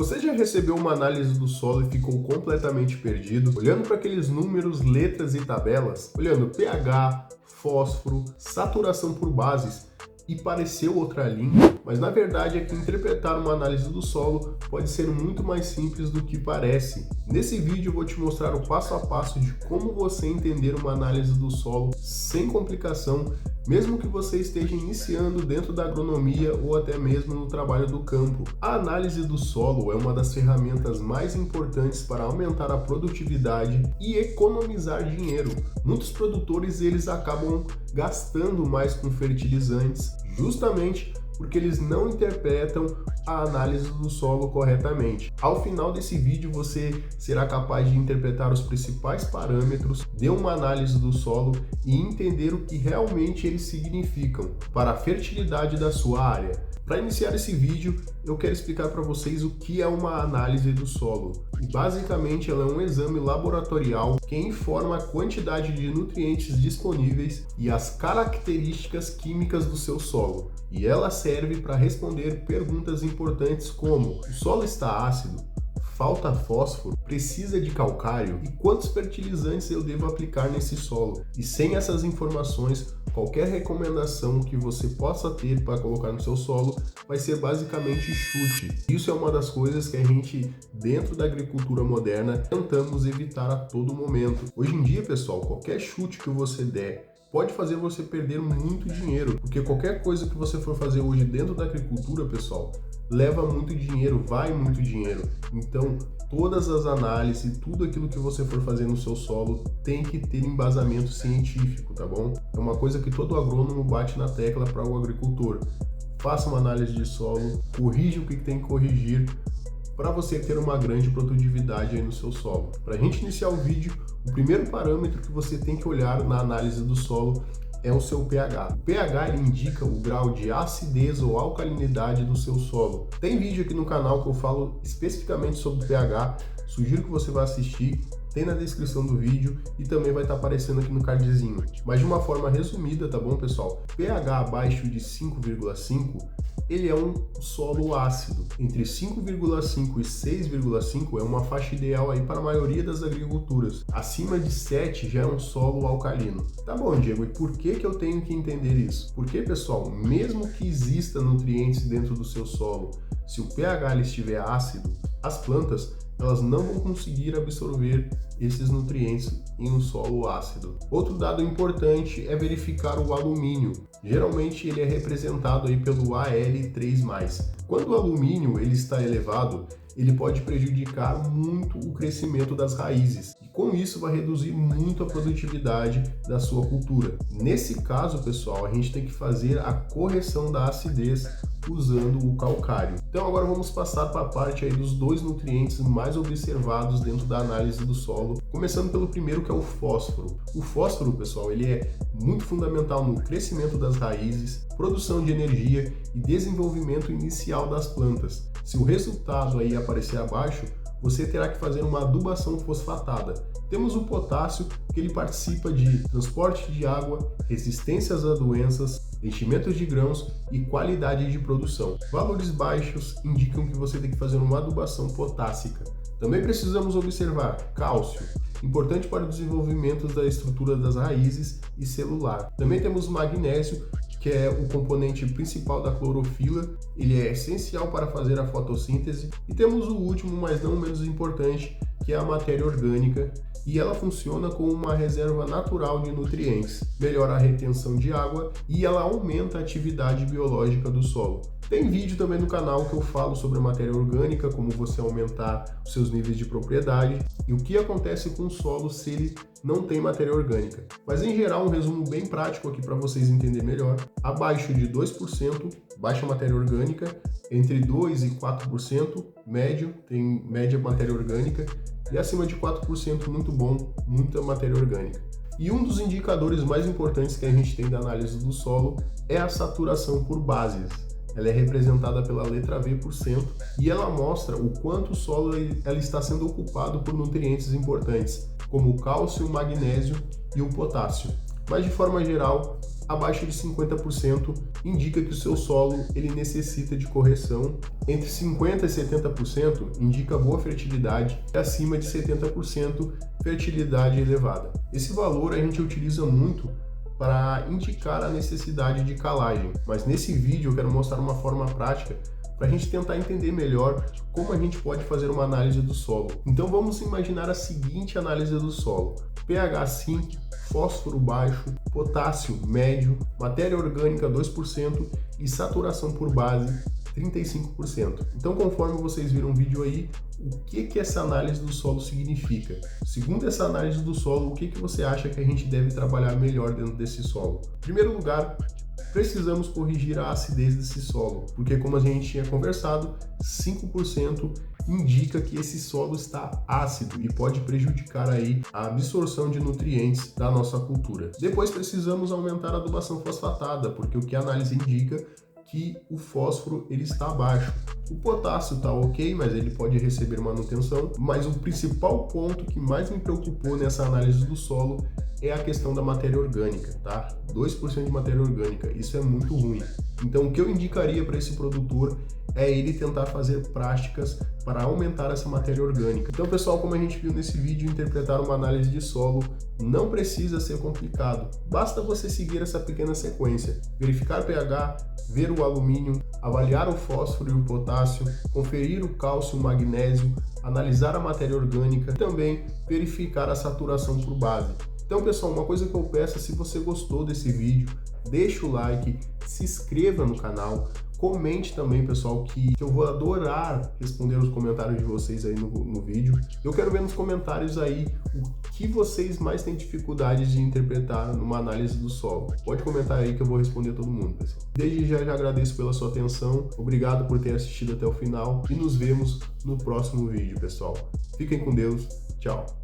Você já recebeu uma análise do solo e ficou completamente perdido, olhando para aqueles números, letras e tabelas, olhando pH, fósforo, saturação por bases e pareceu outra língua? Mas na verdade é que interpretar uma análise do solo pode ser muito mais simples do que parece. Nesse vídeo eu vou te mostrar o passo a passo de como você entender uma análise do solo sem complicação, mesmo que você esteja iniciando dentro da agronomia ou até mesmo no trabalho do campo. A análise do solo é uma das ferramentas mais importantes para aumentar a produtividade e economizar dinheiro. Muitos produtores eles acabam gastando mais com fertilizantes, justamente porque eles não interpretam a análise do solo corretamente. Ao final desse vídeo você será capaz de interpretar os principais parâmetros de uma análise do solo e entender o que realmente eles significam para a fertilidade da sua área. Para iniciar esse vídeo, eu quero explicar para vocês o que é uma análise do solo. E basicamente ela é um exame laboratorial que informa a quantidade de nutrientes disponíveis e as características químicas do seu solo. E ela serve para responder perguntas importantes como: o solo está ácido? Falta fósforo? Precisa de calcário? E quantos fertilizantes eu devo aplicar nesse solo? E sem essas informações, qualquer recomendação que você possa ter para colocar no seu solo vai ser basicamente chute. Isso é uma das coisas que a gente, dentro da agricultura moderna, tentamos evitar a todo momento. Hoje em dia, pessoal, qualquer chute que você der pode fazer você perder muito dinheiro, porque qualquer coisa que você for fazer hoje dentro da agricultura, pessoal, leva muito dinheiro, vai muito dinheiro. Então, todas as análises, tudo aquilo que você for fazer no seu solo tem que ter embasamento científico, tá bom? É uma coisa que todo agrônomo bate na tecla para o agricultor. Faça uma análise de solo, corrija o que tem que corrigir para você ter uma grande produtividade aí no seu solo. Para a gente iniciar o vídeo, o primeiro parâmetro que você tem que olhar na análise do solo é o seu pH. O pH ele indica o grau de acidez ou alcalinidade do seu solo. Tem vídeo aqui no canal que eu falo especificamente sobre o pH, sugiro que você vá assistir, tem na descrição do vídeo e também vai estar aparecendo aqui no cardzinho. Mas de uma forma resumida, tá bom, pessoal? pH abaixo de 5,5 ele é um solo ácido. Entre 5,5 e 6,5 é uma faixa ideal aí para a maioria das agriculturas. Acima de 7 já é um solo alcalino. Tá bom, Diego, e por que eu tenho que entender isso? Porque, pessoal, mesmo que exista nutrientes dentro do seu solo, se o pH ele estiver ácido, as plantas elas não vão conseguir absorver esses nutrientes em um solo ácido. Outro dado importante é verificar o alumínio. Geralmente ele é representado aí pelo Al3+. Quando o alumínio ele está elevado, ele pode prejudicar muito o crescimento das raízes e com isso vai reduzir muito a produtividade da sua cultura. Nesse caso, pessoal, a gente tem que fazer a correção da acidez usando o calcário. Então agora vamos passar para a parte aí dos dois nutrientes mais observados dentro da análise do solo, começando pelo primeiro, que é o fósforo. O fósforo, pessoal, ele é muito fundamental no crescimento das raízes, produção de energia e desenvolvimento inicial das plantas. Se o resultado aí aparecer abaixo, você terá que fazer uma adubação fosfatada. Temos o potássio, que ele participa de transporte de água, resistências a doenças, enchimentos de grãos e qualidade de produção. Valores baixos indicam que você tem que fazer uma adubação potássica. Também precisamos observar cálcio, importante para o desenvolvimento da estrutura das raízes e celular. Também temos magnésio, que é o componente principal da clorofila, ele é essencial para fazer a fotossíntese. E temos o último, mas não menos importante, que é a matéria orgânica, e ela funciona como uma reserva natural de nutrientes, melhora a retenção de água e ela aumenta a atividade biológica do solo. Tem vídeo também no canal que eu falo sobre a matéria orgânica, como você aumentar os seus níveis de propriedade e o que acontece com o solo se ele não tem matéria orgânica. Mas em geral, um resumo bem prático aqui para vocês entenderem melhor. Abaixo de 2%, baixa matéria orgânica, entre 2 e 4%, médio, tem média matéria orgânica, e acima de 4%, muito bom, muita matéria orgânica. E um dos indicadores mais importantes que a gente tem da análise do solo é a saturação por bases. Ela é representada pela letra V% e ela mostra o quanto o solo ela está sendo ocupado por nutrientes importantes, como o cálcio, o magnésio e o potássio. mas de forma geral, abaixo de 50% indica que o seu solo ele necessita de correção. Entre 50% e 70% indica boa fertilidade e acima de 70% fertilidade elevada. Esse valor a gente utiliza muito para indicar a necessidade de calagem, mas nesse vídeo eu quero mostrar uma forma prática para a gente tentar entender melhor como a gente pode fazer uma análise do solo. Então vamos imaginar a seguinte análise do solo: pH 5, fósforo baixo, potássio médio, matéria orgânica 2% e saturação por base 35%. Então, conforme vocês viram o vídeo aí, o que essa análise do solo significa? Segundo essa análise do solo, o que você acha que a gente deve trabalhar melhor dentro desse solo? Em primeiro lugar, precisamos corrigir a acidez desse solo, porque como a gente tinha conversado, 5% indica que esse solo está ácido e pode prejudicar aí a absorção de nutrientes da nossa cultura. Depois precisamos aumentar a adubação fosfatada, porque o que a análise indica que o fósforo ele está baixo. O potássio está ok, mas ele pode receber manutenção. Mas o principal ponto que mais me preocupou nessa análise do solo é a questão da matéria orgânica, tá? 2% de matéria orgânica, isso é muito ruim. Então o que eu indicaria para esse produtor é ele tentar fazer práticas para aumentar essa matéria orgânica. Então, pessoal, como a gente viu nesse vídeo, interpretar uma análise de solo não precisa ser complicado. Basta você seguir essa pequena sequência: verificar pH, ver o alumínio, avaliar o fósforo e o potássio, conferir o cálcio e o magnésio, analisar a matéria orgânica e também verificar a saturação por base. Então, pessoal, uma coisa que eu peço é, se você gostou desse vídeo, deixa o like, se inscreva no canal, comente também, pessoal, que eu vou adorar responder os comentários de vocês aí no vídeo. Eu quero ver nos comentários aí o que vocês mais têm dificuldades de interpretar numa análise do solo. Pode comentar aí que eu vou responder todo mundo, pessoal. Desde já agradeço pela sua atenção, obrigado por ter assistido até o final e nos vemos no próximo vídeo, pessoal. Fiquem com Deus, tchau!